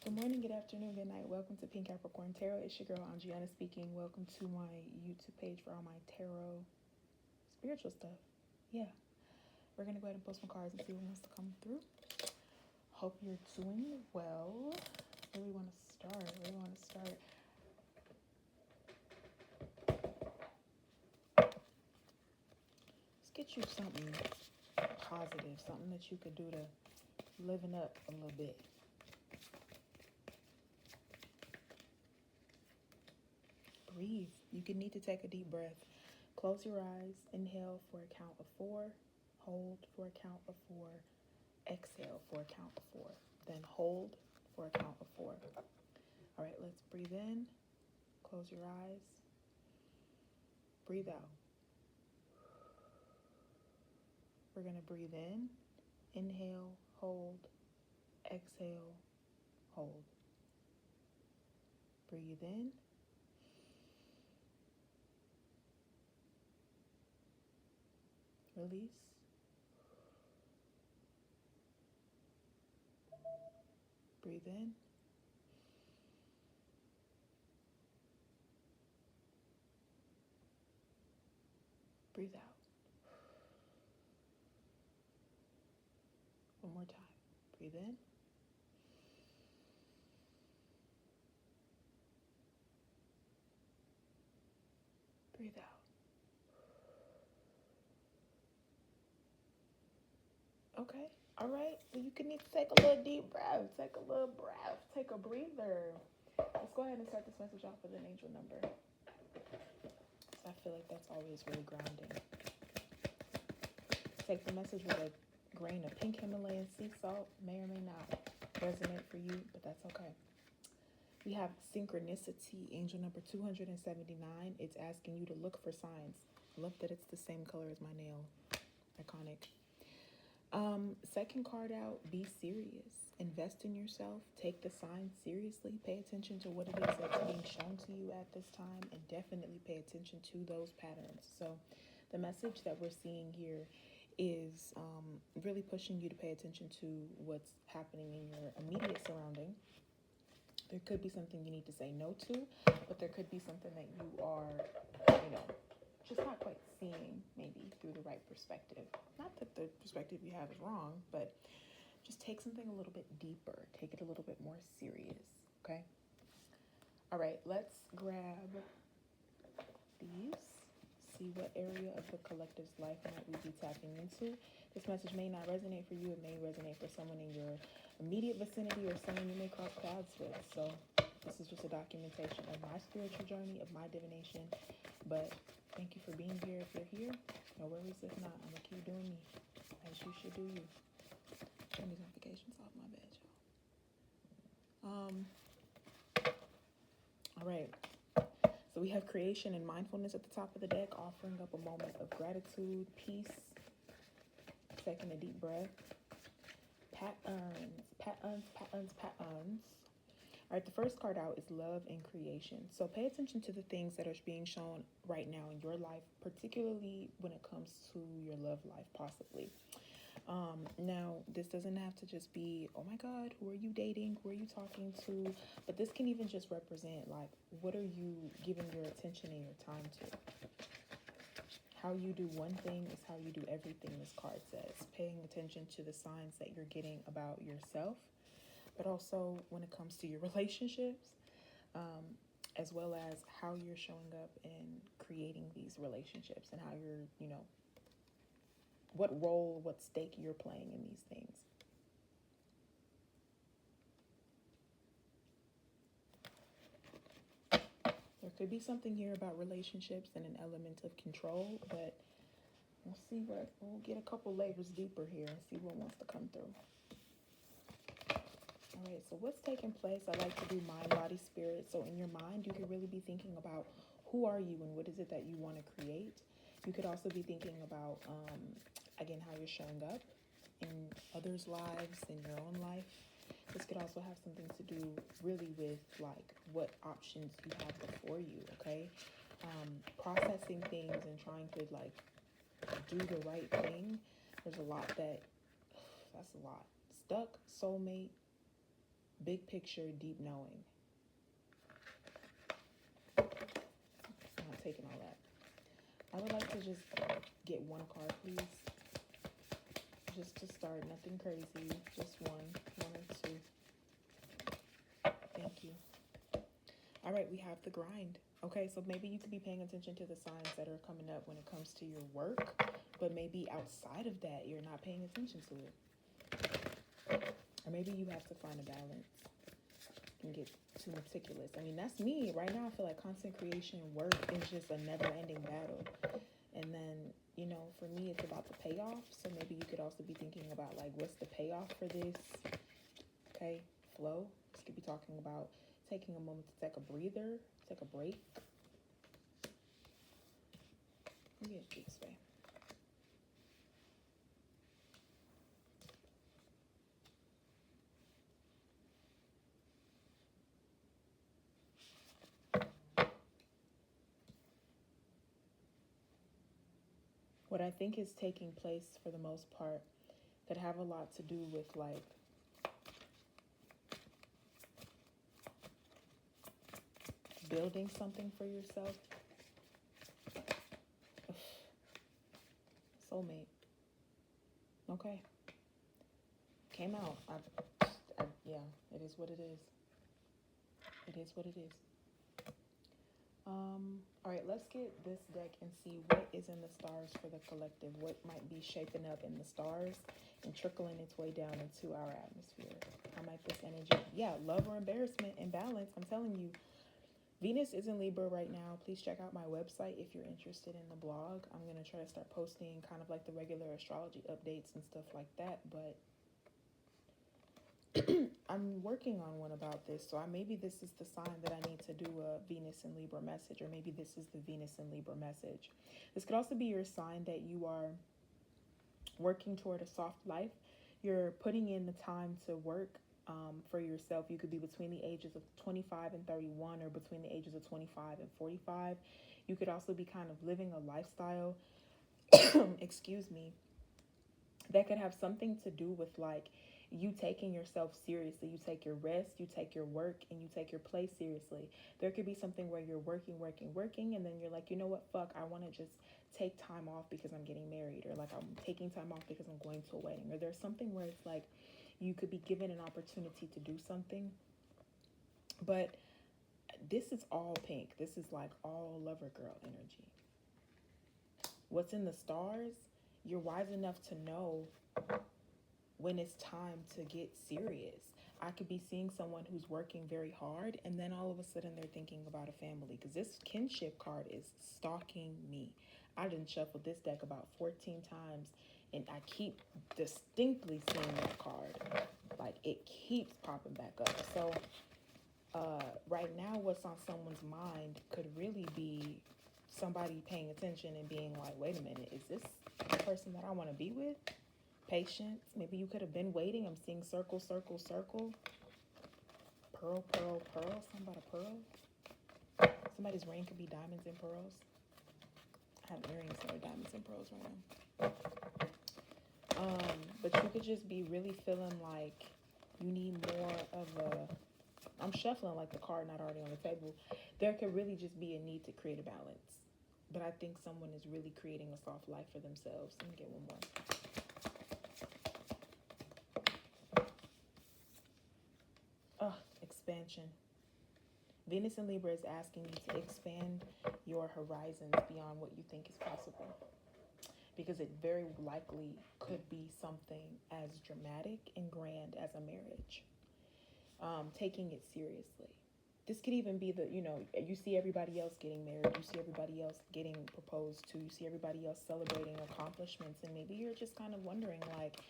Good morning, good afternoon, good night. Welcome to Pink Capricorn Tarot. It's your girl, Angiana speaking. Welcome to my YouTube page for all my tarot spiritual stuff. Yeah, we're going to go ahead and post some cards and see what wants to come through. Hope you're doing well. Where do we want to start? Let's get you something positive, something that you could do to liven up a little bit. Breathe. You can need to take a deep breath. Close your eyes. Inhale for a count of 4. Hold for a count of 4. Exhale for a count of 4. Then hold for a count of 4. All right, let's breathe in. Close your eyes. Breathe out. We're going to breathe in. Inhale, hold, exhale, hold. Breathe in. Release. Breathe in. Breathe out. One more time. Breathe in. Breathe out. Okay. All right. Well, you can need to take a little deep breath. Take a little breath. Take a breather. Let's go ahead and start this message off with an angel number. I feel like that's always really grounding. Take the message with a grain of pink Himalayan sea salt. May or may not resonate for you, but that's okay. We have synchronicity, angel number 279. It's asking you to look for signs. I love that it's the same color as my nail. Iconic. Second card out, be serious. Invest in yourself. Take the signs seriously. Pay attention to what it is that's being shown to you at this time, and definitely pay attention to those patterns. So the message that we're seeing here is really pushing you to pay attention to what's happening in your immediate surrounding. There could be something you need to say no to, but there could be something that you are, just not quite seeing maybe through the right perspective. Not that the perspective you have is wrong, but just take something a little bit deeper. Take it a little bit more serious, okay? All right, let's grab these. See what area of the collective's life might we be tapping into. This message may not resonate for you. It may resonate for someone in your immediate vicinity or someone you may cross paths with. So this is just a documentation of my spiritual journey, of my divination. But thank you for being here. If you're here, no worries. If not, I'm going to keep doing me, as you should do you. Turn these notifications off, my bad, y'all. All right. So we have creation and mindfulness at the top of the deck, offering up a moment of gratitude, peace, taking a deep breath. Patterns. All right, the first card out is love and creation. So pay attention to the things that are being shown right now in your life, particularly when it comes to your love life, possibly. Now, this doesn't have to just be, oh my God, who are you dating? Who are you talking to? But this can even just represent, like, what are you giving your attention and your time to? How you do one thing is how you do everything, this card says. Paying attention to the signs that you're getting about yourself, but also when it comes to your relationships, as well as how you're showing up and creating these relationships and how you're, what role, what stake you're playing in these things. There could be something here about relationships and an element of control, but we'll get a couple layers deeper here and see what wants to come through. All right, so what's taking place? I like to do mind, body, spirit. So in your mind, you could really be thinking about who are you and what is it that you want to create. You could also be thinking about, again, how you're showing up in others' lives, in your own life. This could also have something to do really with like what options you have before you, okay? Processing things and trying to like do the right thing. There's a lot that's a lot. Stuck, soulmate, Big picture, deep knowing. I'm not taking all that. I would like to just get one card, please. Just to start, nothing crazy. Just one or two. Thank you. All right, we have the grind. Okay, so maybe you could be paying attention to the signs that are coming up when it comes to your work, but maybe outside of that, you're not paying attention to it. Or maybe you have to find a balance and get too meticulous. I mean, that's me. Right now, I feel like content creation work is just a never-ending battle. And then, you know, for me, it's about the payoff. So maybe you could also be thinking about, like, what's the payoff for this? Okay, flow. This could be talking about taking a moment to take a breather, take a break. Maybe it's this way. What I think is taking place for the most part could have a lot to do with, like, building something for yourself. Soulmate. Okay. Came out. Yeah, it is what it is. It is what it is. All right, let's get this deck and see what is in the stars for the collective. What might be shaping up in the stars and trickling its way down into our atmosphere. How might this energy? Yeah, love or embarrassment and balance. I'm telling you, Venus is in Libra right now. Please check out my website if you're interested in the blog. I'm going to try to start posting kind of like the regular astrology updates and stuff like that, but I'm working on one about this. So maybe this is the sign that I need to do a Venus in Libra message, or maybe this is the Venus in Libra message. This could also be your sign that you are working toward a soft life. You're putting in the time to work for yourself. You could be between the ages of 25 and 31, or between the ages of 25 and 45. You could also be kind of living a lifestyle, excuse me, that could have something to do with, like, you taking yourself seriously. You take your rest, you take your work, and you take your play seriously. There could be something where you're working, and then you're like, you know what, fuck, I want to just take time off because I'm getting married, or like I'm taking time off because I'm going to a wedding, or there's something where it's like you could be given an opportunity to do something. But this is all pink. This is like all lover girl energy. What's in the stars, you're wise enough to know when it's time to get serious. I could be seeing someone who's working very hard, and then all of a sudden they're thinking about a family, because this kinship card is stalking me. I done shuffled this deck about 14 times, and I keep distinctly seeing that card. Like, it keeps popping back up. So right now, what's on someone's mind could really be somebody paying attention and being like, wait a minute, is this the person that I want to be with? Patience. Maybe you could have been waiting. I'm seeing circle, circle, circle. Pearl, pearl, pearl. Something about a pearl. Somebody's ring could be diamonds and pearls. I have earrings that are diamonds and pearls right now. But you could just be really feeling like you need more of a... I'm shuffling like the card not already on the table. There could really just be a need to create a balance. But I think someone is really creating a soft life for themselves. Let me get one more. Expansion. Venus in Libra is asking you to expand your horizons beyond what you think is possible, because it very likely could be something as dramatic and grand as a marriage. Taking it seriously. This could even be you see everybody else getting married, you see everybody else getting proposed to, you see everybody else celebrating accomplishments, and maybe you're just kind of wondering, like,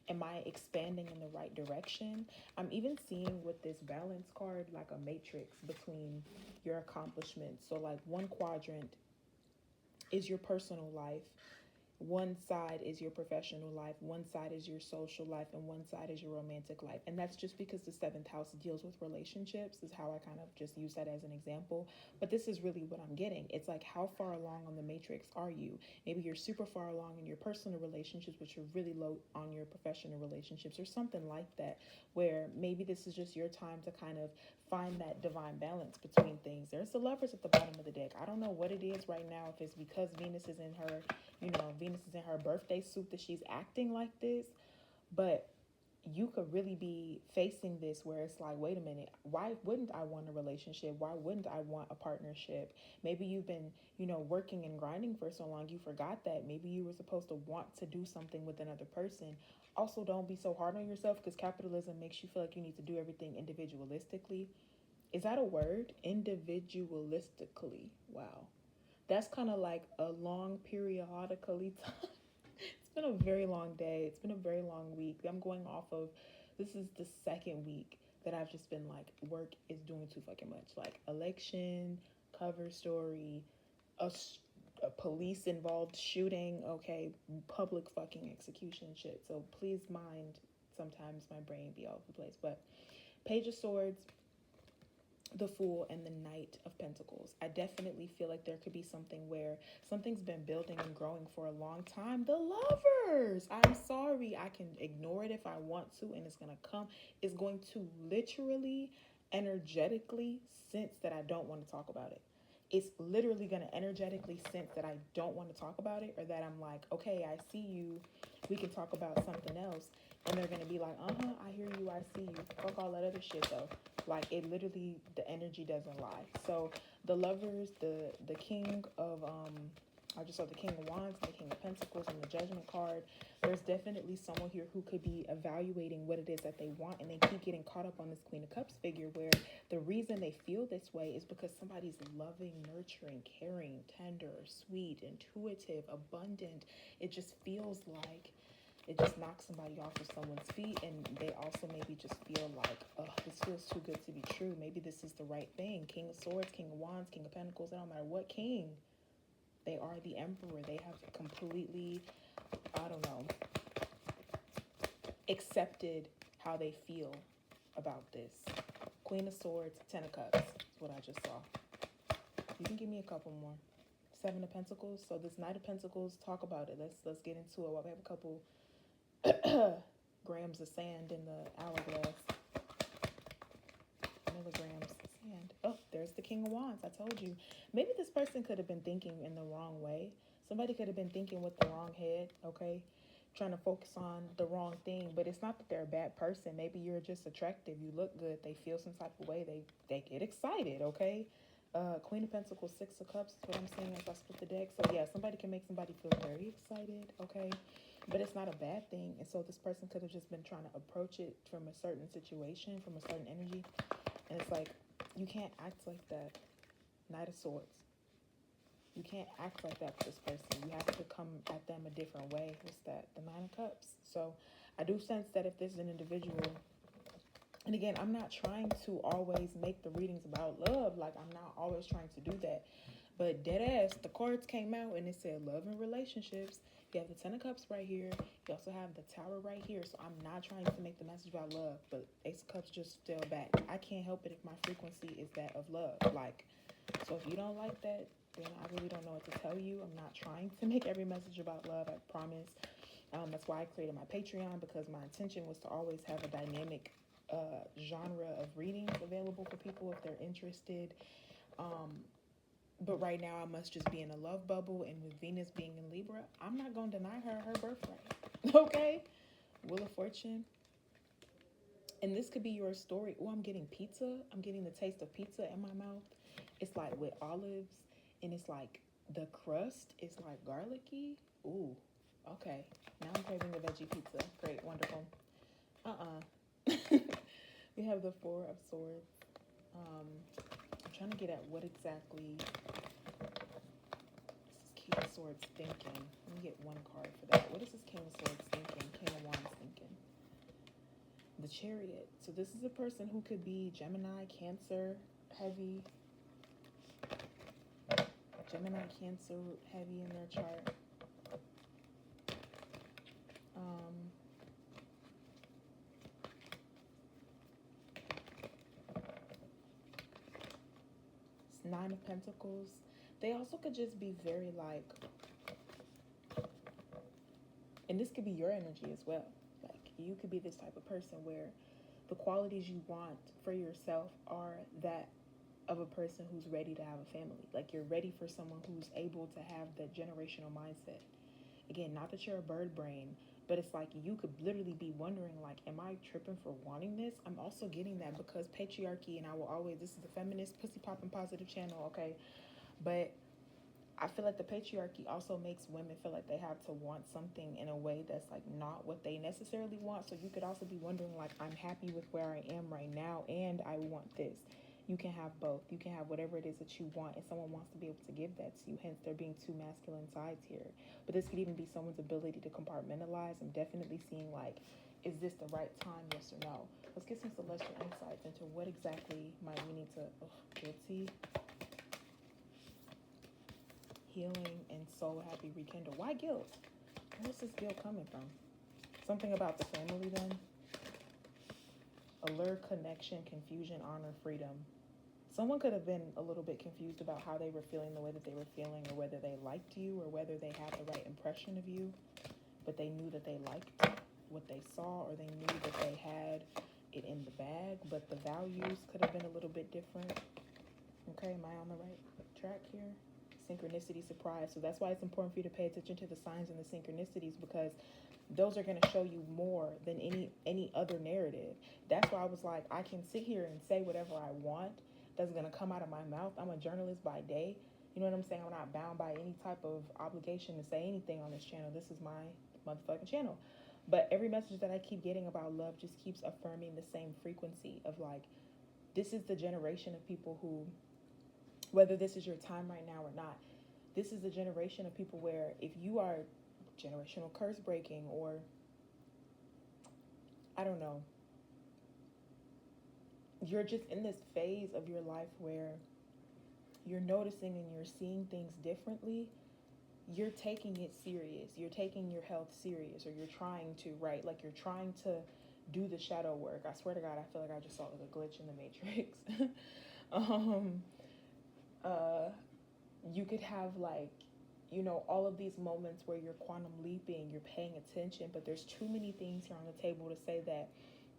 am I expanding in the right direction? I'm even seeing with this balance card like a matrix between your accomplishments. So like one quadrant is your personal life. one side is your professional life, one side is your social life, and one side is your romantic life. And that's just because the seventh house deals with relationships, is how I kind of just use that as an example. But this is really what I'm getting. It's like, how far along on the matrix are you? Maybe you're super far along in your personal relationships, but you're really low on your professional relationships, or something like that, where maybe this is just your time to kind of find that divine balance between things. There's the Lovers at the bottom of the deck. I don't know what it is right now, if it's because Venus is in her, Venus is in her birthday suit that she's acting like this, but you could really be facing this where it's like, wait a minute, why wouldn't I want a relationship? Why wouldn't I want a partnership? Maybe you've been, working and grinding for so long, you forgot that maybe you were supposed to want to do something with another person. Also, don't be so hard on yourself, because capitalism makes you feel like you need to do everything individualistically. Is that a word? Individualistically. Wow. That's kind of like a long periodically time. It's been a very long day. It's been a very long week. I'm going off of, this is the second week that I've just been like, work is doing too fucking much. Like election, cover story, a, a police involved shooting, okay, public fucking execution shit. So please mind sometimes my brain be all over the place. But Page of Swords, the Fool, and the Knight of Pentacles. I definitely feel like there could be something where something's been building and growing for a long time. The Lovers. I'm sorry. I can ignore it if I want to, and it's going to come. It's going to literally, energetically sense that I don't want to talk about it. It's literally going to energetically sense that I don't want to talk about it, or that I'm like, okay, I see you. We can talk about something else. And they're going to be like, I hear you. I see you. Fuck all that other shit, though. Like, it literally, the energy doesn't lie. So the Lovers, the King of, I just saw the King of Wands, the King of Pentacles, and the Judgment card. There's definitely someone here who could be evaluating what it is that they want, and they keep getting caught up on this Queen of Cups figure, where the reason they feel this way is because somebody's loving, nurturing, caring, tender, sweet, intuitive, abundant. It just feels like it just knocks somebody off of someone's feet, and they also maybe just feel like, oh, this feels too good to be true. Maybe this is the right thing. King of Swords, King of Wands, King of Pentacles, it don't matter what king. They are the Emperor. They have completely, accepted how they feel about this. Queen of Swords, Ten of Cups is what I just saw. You can give me a couple more. Seven of Pentacles. So this Knight of Pentacles, talk about it. Let's get into it. Well, we have a couple grams of sand in the hourglass. Milligrams of sand. Oh, there's the King of Wands. I told you. Maybe this person could have been thinking in the wrong way. Somebody could have been thinking with the wrong head, okay? Trying to focus on the wrong thing. But it's not that they're a bad person. Maybe you're just attractive. You look good. They feel some type of way. They get excited, okay? Queen of Pentacles, Six of Cups is what I'm saying as I split the deck. So yeah, somebody can make somebody feel very excited, okay? But it's not a bad thing. And so this person could have just been trying to approach it from a certain situation, from a certain energy. And it's like, you can't act like that. Knight of Swords. You can't act like that for this person. You have to come at them a different way. What's that? The Nine of Cups. So I do sense that if this is an individual, and again, I'm not trying to always make the readings about love. Like, I'm not always trying to do that. But dead ass, the cards came out and it said love and relationships. You have the Ten of Cups right here. You also have the Tower right here. So I'm not trying to make the message about love, but Ace of Cups just fell back. I can't help it if my frequency is that of love. Like, so if you don't like that, then I really don't know what to tell you. I'm not trying to make every message about love, I promise. That's why I created my Patreon, because my intention was to always have a dynamic genre of readings available for people if they're interested. But right now I must just be in a love bubble, and with Venus being in Libra, I'm not going to deny her birthright. Okay? Wheel of Fortune. And this could be your story. Oh, I'm getting pizza. I'm getting the taste of pizza in my mouth. It's like with olives, and it's like the crust is like garlicky. Ooh, okay. Now I'm craving the veggie pizza. Great, wonderful. We have the Four of Swords. I'm trying to get at what exactly this is King of Swords thinking. Let me get one card for that. What is this King of Swords thinking? King of Wands thinking. The Chariot. So this is a person who could be Gemini, Cancer, heavy. Gemini, Cancer, heavy in their chart. Um, Nine of Pentacles. They also could just be very like, and this could be your energy as well. Like you could be this type of person where the qualities you want for yourself are that of a person who's ready to have a family. Like you're ready for someone who's able to have that generational mindset. Again, not that you're a bird brain, but it's like you could literally be wondering like, am I tripping for wanting this? I'm also getting that because patriarchy, and I will always, this is the feminist pussy popping positive channel, okay? But I feel like the patriarchy also makes women feel like they have to want something in a way that's like not what they necessarily want. So you could also be wondering like, I'm happy with where I am right now and I want this. You can have both. You can have whatever it is that you want, and someone wants to be able to give that to you. Hence, there being two masculine sides here. But this could even be someone's ability to compartmentalize. I'm definitely seeing like, is this the right time? Yes or no? Let's get some celestial insights into what exactly might we need to. Guilty, healing, and soul happy rekindle. Why guilt? Where's this guilt coming from? Something about the family then? Allure, connection, confusion, honor, freedom. Someone could have been a little bit confused about how they were feeling the way that they were feeling, or whether they liked you, or whether they had the right impression of you, but they knew that they liked what they saw, or they knew that they had it in the bag, but the values could have been a little bit different. Okay, am I on the right track here? Synchronicity, surprise. So that's why it's important for you to pay attention to the signs and the synchronicities, because those are going to show you more than any other narrative. That's why I was like, I can sit here and say whatever I want that's going to come out of my mouth. I'm a journalist by day. You know what I'm saying? I'm not bound by any type of obligation to say anything on this channel. This is my motherfucking channel. But every message that I keep getting about love just keeps affirming the same frequency of like, this is the generation of people who, whether this is your time right now or not, this is the generation of people where if you are generational curse breaking, or I don't know, you're just in this phase of your life where you're noticing and you're seeing things differently, you're taking it serious. You're taking your health serious, or you're trying to, right? Like you're trying to do the shadow work. I swear to God, I feel like I just saw a glitch in the matrix. um, uh, you could have like, you know, all of these moments where you're quantum leaping, you're paying attention, but there's too many things here on the table to say that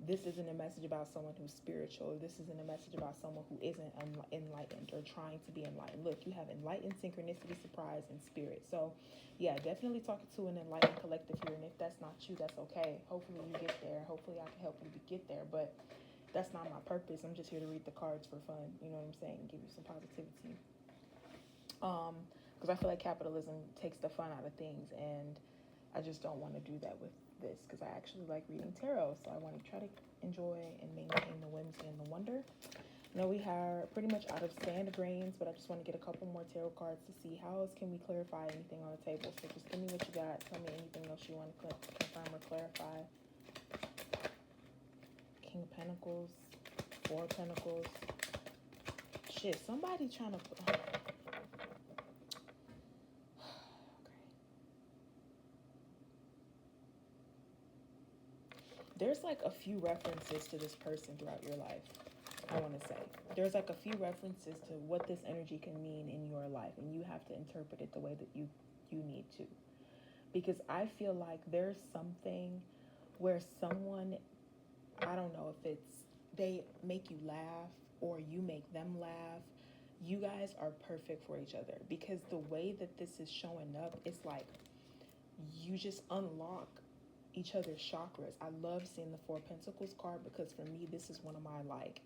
this isn't a message about someone who's spiritual. This isn't a message about someone who isn't enlightened or trying to be enlightened. Look, you have enlightened, synchronicity, surprise, and spirit. So yeah, definitely talking to an enlightened collective here. And if that's not you, that's okay. Hopefully you get there. Hopefully I can help you to get there. But that's not my purpose. I'm just here to read the cards for fun. You know what I'm saying? Give you some positivity. Because I feel like capitalism takes the fun out of things, and I just don't want to do that with this, because I actually like reading tarot, so I want to try to enjoy and maintain the whimsy and the wonder. I know we are pretty much out of sand grains, but I just want to get a couple more tarot cards to see how else can we clarify anything on the table. So just give me what you got. Tell me anything else you want to confirm or clarify. King of Pentacles, Four of Pentacles. Shit, somebody trying to... There's like a few references to this person throughout your life. I want to say there's like a few references to what this energy can mean in your life, and you have to interpret it the way that you need to, because I feel like there's something where someone, I don't know if it's they make you laugh or you make them laugh. You guys are perfect for each other, because the way that this is showing up is like you just unlock each other's chakras. I love seeing the Four of Pentacles card, because for me, this is one of my like,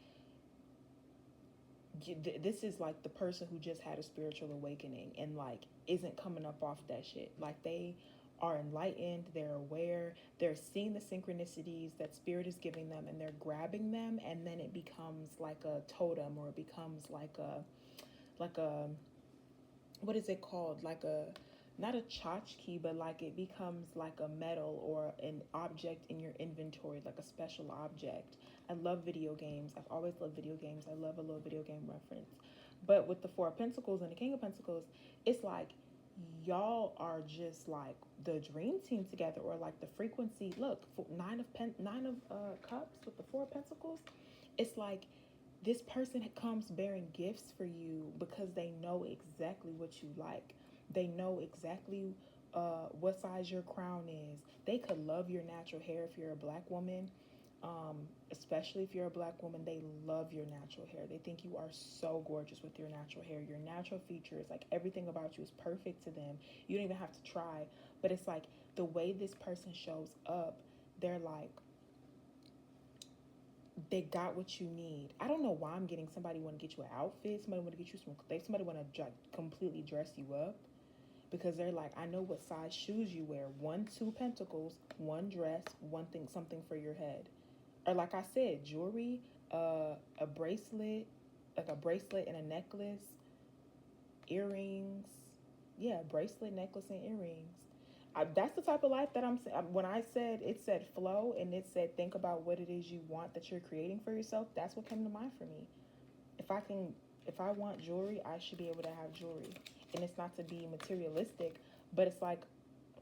this is like the person who just had a spiritual awakening and like isn't coming up off that shit. Like they are enlightened, they're aware, they're seeing the synchronicities that spirit is giving them, and they're grabbing them, and then it becomes like a totem, or it becomes like a what is it called, like a, not a tchotchke, but like it becomes like a medal or an object in your inventory, like a special object. I love video games. I've always loved video games. I love a little video game reference. But with the Four of Pentacles and the King of Pentacles, it's like y'all are just like the dream team together, or like the frequency. Look, nine of cups with the four of pentacles. It's like this person comes bearing gifts for you because they know exactly what you like. They know exactly what size your crown is. They could love your natural hair if you're a black woman. Especially if you're a black woman, they love your natural hair. They think you are so gorgeous with your natural hair. Your natural features, like everything about you is perfect to them. You don't even have to try. But it's like the way this person shows up, they're like, they got what you need. I don't know why I'm getting somebody want to get you an outfit. Somebody want to get you somebody want to completely dress you up, because they're like, I know what size shoes you wear. One, two pentacles, one dress, one thing, something for your head. Or like I said, jewelry, a bracelet, like a bracelet and a necklace, earrings. Yeah, bracelet, necklace, and earrings. That's the type of life that I'm saying. When I said, it said flow, and it said think about what it is you want that you're creating for yourself, that's what came to mind for me. If I can, if I want jewelry, I should be able to have jewelry. And it's not to be materialistic, but it's like,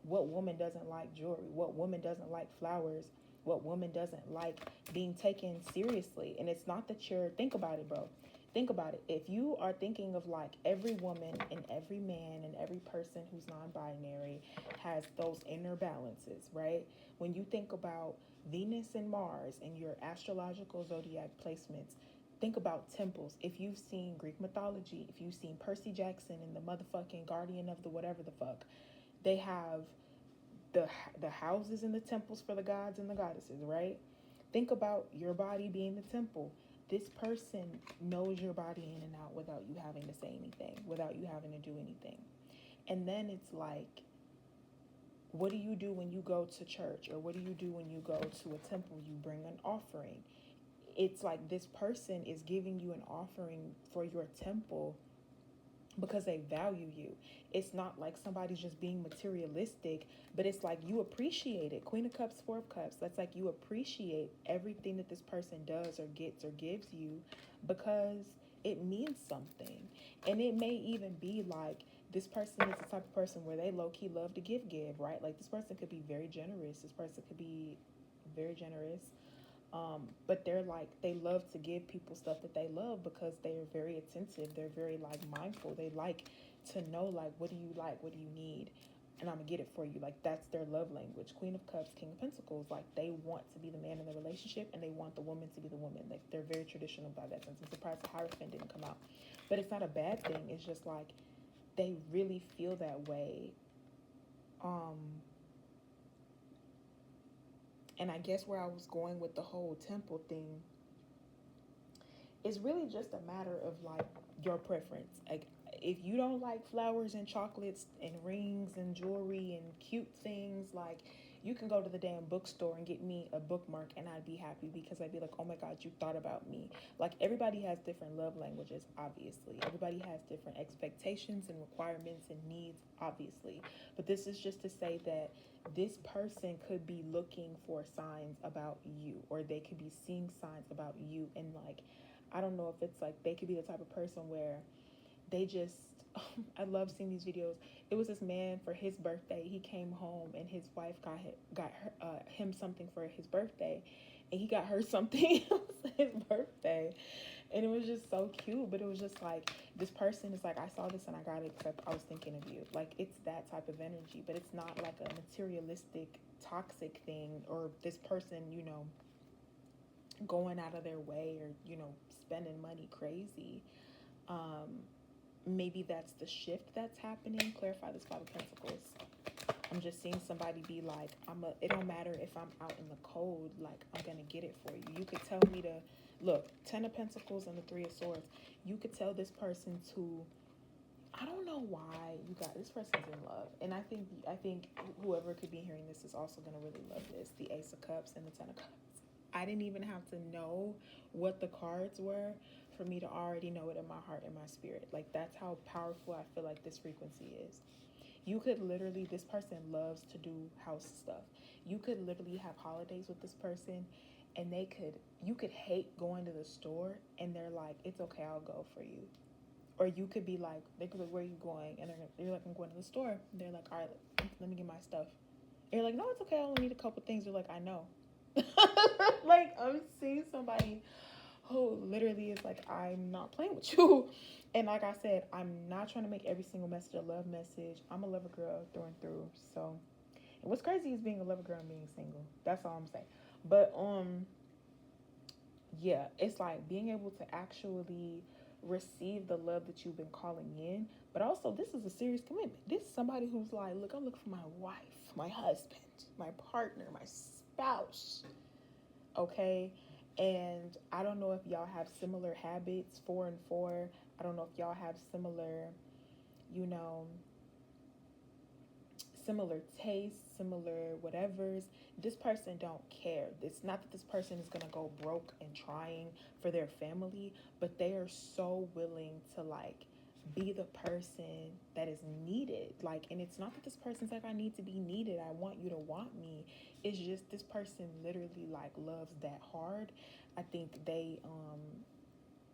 what woman doesn't like jewelry? What woman doesn't like flowers? What woman doesn't like being taken seriously? And it's not that you're, think about it, bro. Think about it. If you are thinking of like every woman and every man and every person who's non-binary has those inner balances, right? When you think about Venus and Mars and your astrological zodiac placements, think about temples. If you've seen Greek mythology, if you've seen Percy Jackson and the motherfucking guardian of the whatever the fuck, they have the houses and the temples for the gods and the goddesses, right? Think about your body being the temple. This person knows your body in and out without you having to say anything, without you having to do anything. And then it's like, what do you do when you go to church? Or what do you do when you go to a temple? You bring an offering. It's like this person is giving you an offering for your temple because they value you. It's not like somebody's just being materialistic, but it's like you appreciate it. Queen of Cups, Four of Cups. That's like you appreciate everything that this person does or gets or gives you because it means something. And it may even be like this person is the type of person where they low-key love to give, right? Like this person could be very generous. This person could be very generous. But they're like, they love to give people stuff that they love because they're very attentive. They're very like mindful. They like to know like, what do you like? What do you need? And I'm gonna get it for you. Like that's their love language. Queen of Cups, King of Pentacles. Like they want to be the man in the relationship and they want the woman to be the woman. Like they're very traditional by that sense. I'm surprised the Hierophant didn't come out. But it's not a bad thing. It's just like they really feel that way. And I guess where I was going with the whole temple thing is really just a matter of like your preference. Like if you don't like flowers and chocolates and rings and jewelry and cute things, like you can go to the damn bookstore and get me a bookmark and I'd be happy because I'd be like, oh my God, you thought about me. Like everybody has different love languages, obviously. Everybody has different expectations and requirements and needs, obviously. But this is just to say that this person could be looking for signs about you, or they could be seeing signs about you. And like, I don't know if it's like they could be the type of person where they just, I love seeing these videos. It was this man for his birthday. He came home and his wife got him something for his birthday, and he got her something else for his birthday, and it was just so cute. But it was just like this person is like, I saw this and I got it because I was thinking of you. Like it's that type of energy, but it's not like a materialistic, toxic thing, or this person, going out of their way, or spending money crazy. Maybe that's the shift that's happening. Clarify this, Five of Pentacles. I'm just seeing somebody be like, it don't matter if I'm out in the cold, like I'm gonna get it for you. You could tell me to look, Ten of Pentacles and the Three of Swords. You could tell this person to, I don't know why this person's in love. And I think whoever could be hearing this is also gonna really love this. The Ace of Cups and the Ten of Cups. I didn't even have to know what the cards were for me to already know it in my heart and my spirit. Like that's how powerful I feel like this frequency is. You could literally, this person loves to do house stuff. You could literally have holidays with this person and you could hate going to the store and they're like, it's okay, I'll go for you. Or you could be like, they could be like, where are you going? And you're like, I'm going to the store. And they're like, all right, let me get my stuff. And you're like, no, it's okay. I only need a couple things. They're like, I know. Like, I'm seeing somebody who literally is like, I'm not playing with you. And like I said, I'm not trying to make every single message a love message. I'm a lover girl through and through. So, and what's crazy is being a lover girl and being single. That's all I'm saying. But yeah, it's like being able to actually receive the love that you've been calling in. But also, this is a serious commitment. This is somebody who's like, look, I'm looking for my wife, my husband, my partner, my spouse. Okay. And I don't know if y'all have similar habits, 4 and 4. I don't know if y'all have similar, you know, similar tastes, similar whatevers. This person don't care. It's not that this person is gonna go broke and trying for their family, but they are so willing to like be the person that is needed. Like, and it's not that this person's like, I need to be needed, I want you to want me. It's just this person literally like loves that hard. I think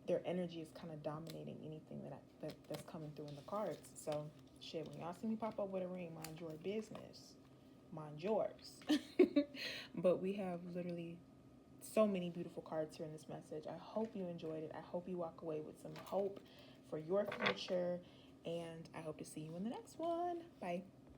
their energy is kind of dominating anything that's coming through in the cards. So shit, when y'all see me pop up with a ring, mind your business, mind yours. But we have literally so many beautiful cards here in this message. I hope you enjoyed it. I hope you walk away with some hope for your future, and I hope to see you in the next one. Bye.